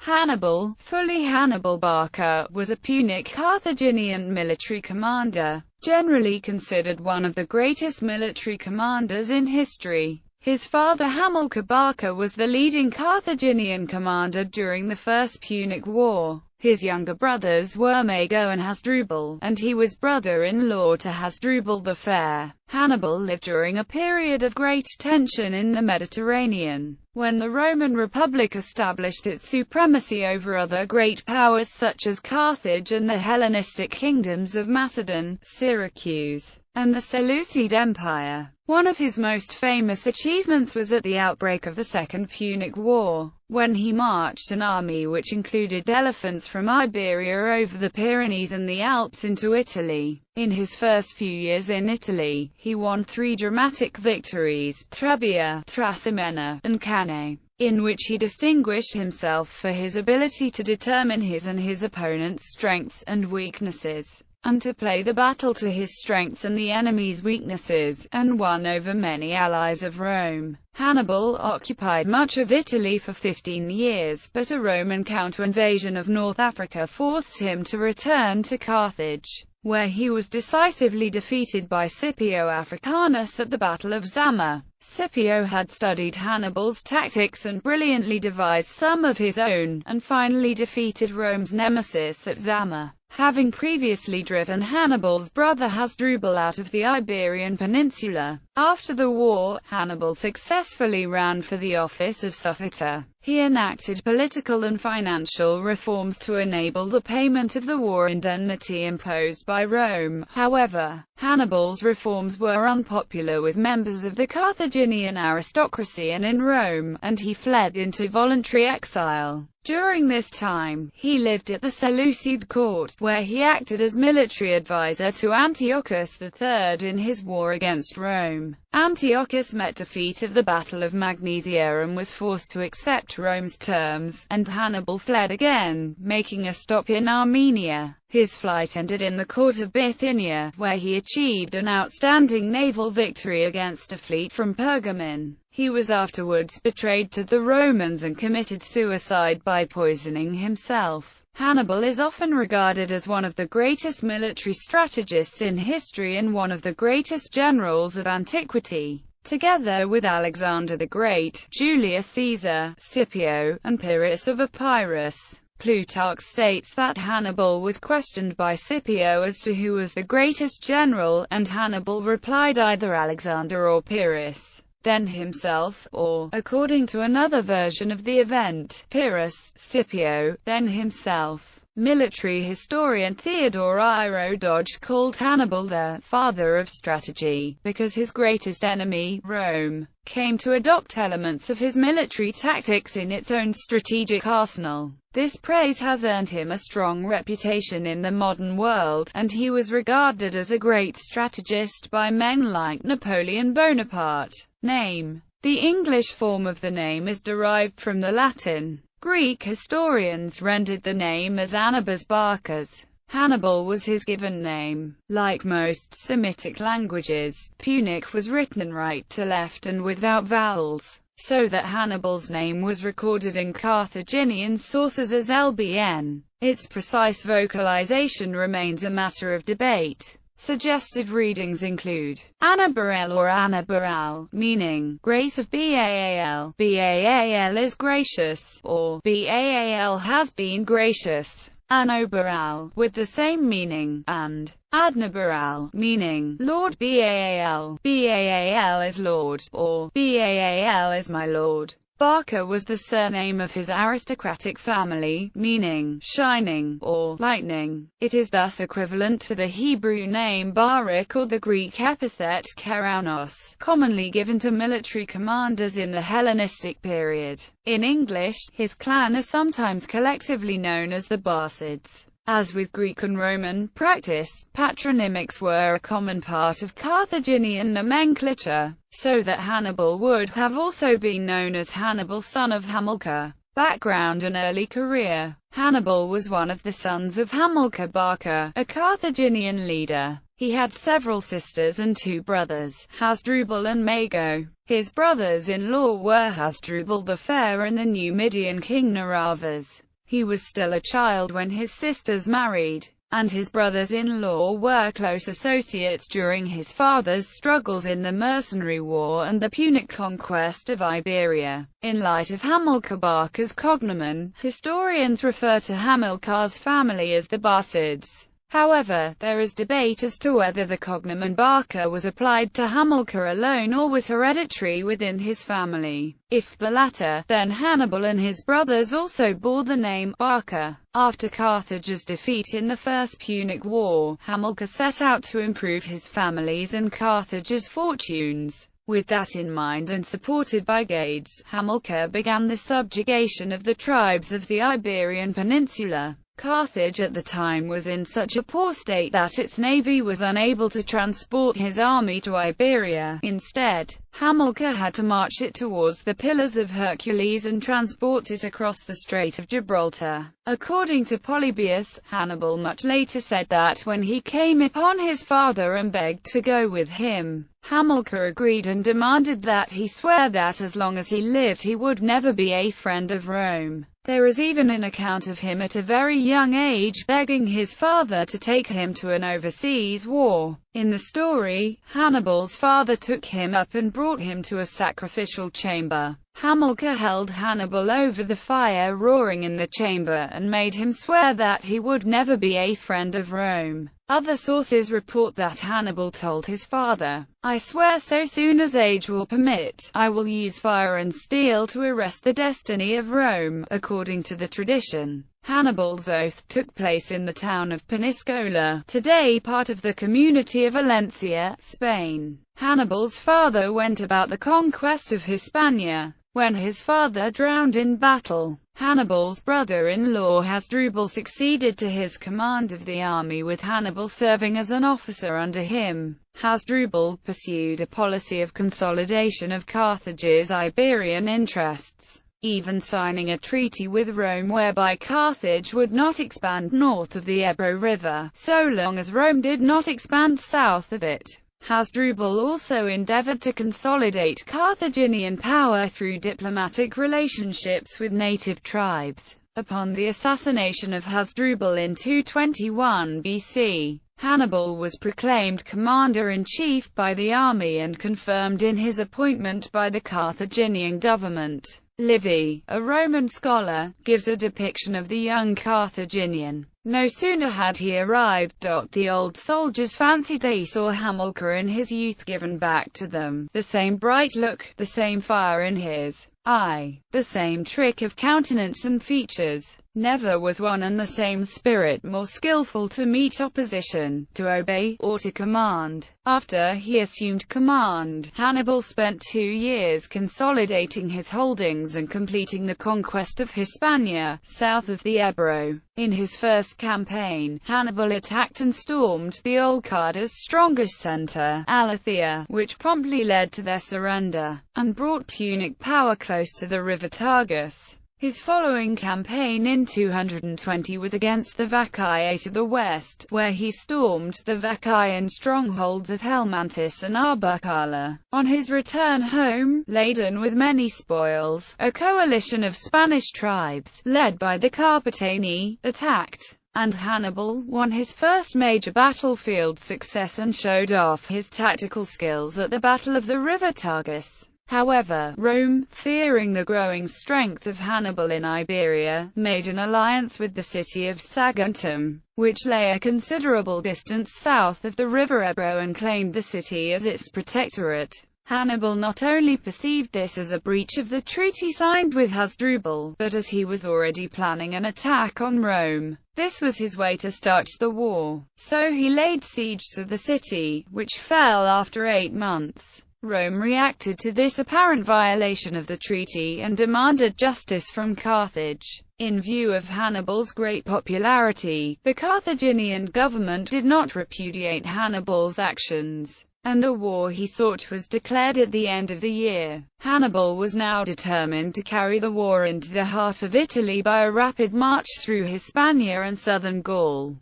Hannibal, fully Hannibal Barca, was a Punic Carthaginian military commander, generally considered one of the greatest military commanders in history. His father Hamilcar Barca was the leading Carthaginian commander during the First Punic War. His younger brothers were Mago and Hasdrubal, and he was brother-in-law to Hasdrubal the Fair. Hannibal lived during a period of great tension in the Mediterranean, when the Roman Republic established its supremacy over other great powers such as Carthage and the Hellenistic kingdoms of Macedon, Syracuse, and the Seleucid Empire. One of his most famous achievements was at the outbreak of the Second Punic War, when he marched an army which included elephants from Iberia over the Pyrenees and the Alps into Italy. In his first few years in Italy, he won 3 dramatic victories, Trebia, Trasimena, and Cannae, in which he distinguished himself for his ability to determine his and his opponent's strengths and weaknesses, and to play the battle to his strengths and the enemy's weaknesses, and won over many allies of Rome. Hannibal occupied much of Italy for 15 years, but a Roman counter-invasion of North Africa forced him to return to Carthage, where he was decisively defeated by Scipio Africanus at the Battle of Zama. Scipio had studied Hannibal's tactics and brilliantly devised some of his own, and finally defeated Rome's nemesis at Zama, having previously driven Hannibal's brother Hasdrubal out of the Iberian Peninsula. After the war, Hannibal successfully ran for the office of suffetor. He enacted political and financial reforms to enable the payment of the war indemnity imposed by Rome. However, Hannibal's reforms were unpopular with members of the Carthaginian aristocracy and in Rome, and he fled into voluntary exile. During this time, he lived at the Seleucid court, where he acted as military advisor to Antiochus III in his war against Rome. Antiochus met defeat at the Battle of Magnesia and was forced to accept Rome's terms, and Hannibal fled again, making a stop in Armenia. His flight ended in the court of Bithynia, where he achieved an outstanding naval victory against a fleet from Pergamon. He was afterwards betrayed to the Romans and committed suicide by poisoning himself. Hannibal is often regarded as one of the greatest military strategists in history and one of the greatest generals of antiquity. Together with Alexander the Great, Julius Caesar, Scipio, and Pyrrhus of Epirus. Plutarch states that Hannibal was questioned by Scipio as to who was the greatest general, and Hannibal replied either Alexander or Pyrrhus, then himself, or, according to another version of the event, Pyrrhus, Scipio, then himself. Military historian Theodore Iro Dodge called Hannibal the father of strategy, because his greatest enemy, Rome, came to adopt elements of his military tactics in its own strategic arsenal. This praise has earned him a strong reputation in the modern world, and he was regarded as a great strategist by men like Napoleon Bonaparte. Name. The English form of the name is derived from the Latin. Greek historians rendered the name as Anubis Barcas. Hannibal was his given name. Like most Semitic languages, Punic was written right to left and without vowels, so that Hannibal's name was recorded in Carthaginian sources as LBN. Its precise vocalization remains a matter of debate. Suggested readings include Anabarel or Anabaral, meaning grace of Baal, Baal is gracious, or Baal has been gracious. Anobaral, with the same meaning, and Adnabaral, meaning Lord Baal, Baal is Lord, or Baal is my Lord. Barca was the surname of his aristocratic family, meaning shining, or lightning. It is thus equivalent to the Hebrew name Barak or the Greek epithet Keraunos, commonly given to military commanders in the Hellenistic period. In English, his clan is sometimes collectively known as the Barcids. As with Greek and Roman practice, patronymics were a common part of Carthaginian nomenclature, so that Hannibal would have also been known as Hannibal son of Hamilcar. Background and early career. Hannibal was one of the sons of Hamilcar Barca, a Carthaginian leader. He had several sisters and 2 brothers, Hasdrubal and Mago. His brothers-in-law were Hasdrubal the Fair and the Numidian king Naravas. He was still a child when his sisters married, and his brothers-in-law were close associates during his father's struggles in the Mercenary War and the Punic conquest of Iberia. In light of Hamilcar Barca's cognomen, historians refer to Hamilcar's family as the Barcids. However, there is debate as to whether the cognomen Barca was applied to Hamilcar alone or was hereditary within his family. If the latter, then Hannibal and his brothers also bore the name Barca. After Carthage's defeat in the First Punic War, Hamilcar set out to improve his family's and Carthage's fortunes. With that in mind and supported by Gades, Hamilcar began the subjugation of the tribes of the Iberian Peninsula. Carthage at the time was in such a poor state that its navy was unable to transport his army to Iberia. Instead, Hamilcar had to march it towards the Pillars of Hercules and transport it across the Strait of Gibraltar. According to Polybius, Hannibal much later said that when he came upon his father and begged to go with him, Hamilcar agreed and demanded that he swear that as long as he lived he would never be a friend of Rome. There is even an account of him at a very young age begging his father to take him to an overseas war. In the story, Hannibal's father took him up and brought him to a sacrificial chamber. Hamilcar held Hannibal over the fire roaring in the chamber and made him swear that he would never be a friend of Rome. Other sources report that Hannibal told his father, "I swear so soon as age will permit, I will use fire and steel to arrest the destiny of Rome." According to the tradition, Hannibal's oath took place in the town of Peniscola, today part of the community of Valencia, Spain. Hannibal's father went about the conquest of Hispania. When his father drowned in battle, Hannibal's brother-in-law Hasdrubal succeeded to his command of the army, with Hannibal serving as an officer under him. Hasdrubal pursued a policy of consolidation of Carthage's Iberian interests, even signing a treaty with Rome whereby Carthage would not expand north of the Ebro River, so long as Rome did not expand south of it. Hasdrubal also endeavored to consolidate Carthaginian power through diplomatic relationships with native tribes. Upon the assassination of Hasdrubal in 221 BC, Hannibal was proclaimed commander-in-chief by the army and confirmed in his appointment by the Carthaginian government. Livy, a Roman scholar, gives a depiction of the young Carthaginian. No sooner had he arrived, the old soldiers fancied they saw Hamilcar in his youth given back to them, the same bright look, the same fire in his eye, the same trick of countenance and features. Never was one and the same spirit more skillful to meet opposition, to obey, or to command. After he assumed command, Hannibal spent 2 years consolidating his holdings and completing the conquest of Hispania, south of the Ebro. In his first campaign, Hannibal attacked and stormed the Olcada's strongest center, Alathea, which promptly led to their surrender, and brought Punic power close to the river Tagus. His following campaign in 220 was against the Vacae to the west, where he stormed the Vacaean strongholds of Helmantis and Arbacala. On his return home, laden with many spoils, a coalition of Spanish tribes, led by the Carpetani, attacked, and Hannibal won his first major battlefield success and showed off his tactical skills at the Battle of the River Tagus. However, Rome, fearing the growing strength of Hannibal in Iberia, made an alliance with the city of Saguntum, which lay a considerable distance south of the river Ebro, and claimed the city as its protectorate. Hannibal not only perceived this as a breach of the treaty signed with Hasdrubal, but as he was already planning an attack on Rome. This was his way to start the war. So he laid siege to the city, which fell after 8 months. Rome reacted to this apparent violation of the treaty and demanded justice from Carthage. In view of Hannibal's great popularity, the Carthaginian government did not repudiate Hannibal's actions, and the war he sought was declared at the end of the year. Hannibal was now determined to carry the war into the heart of Italy by a rapid march through Hispania and southern Gaul.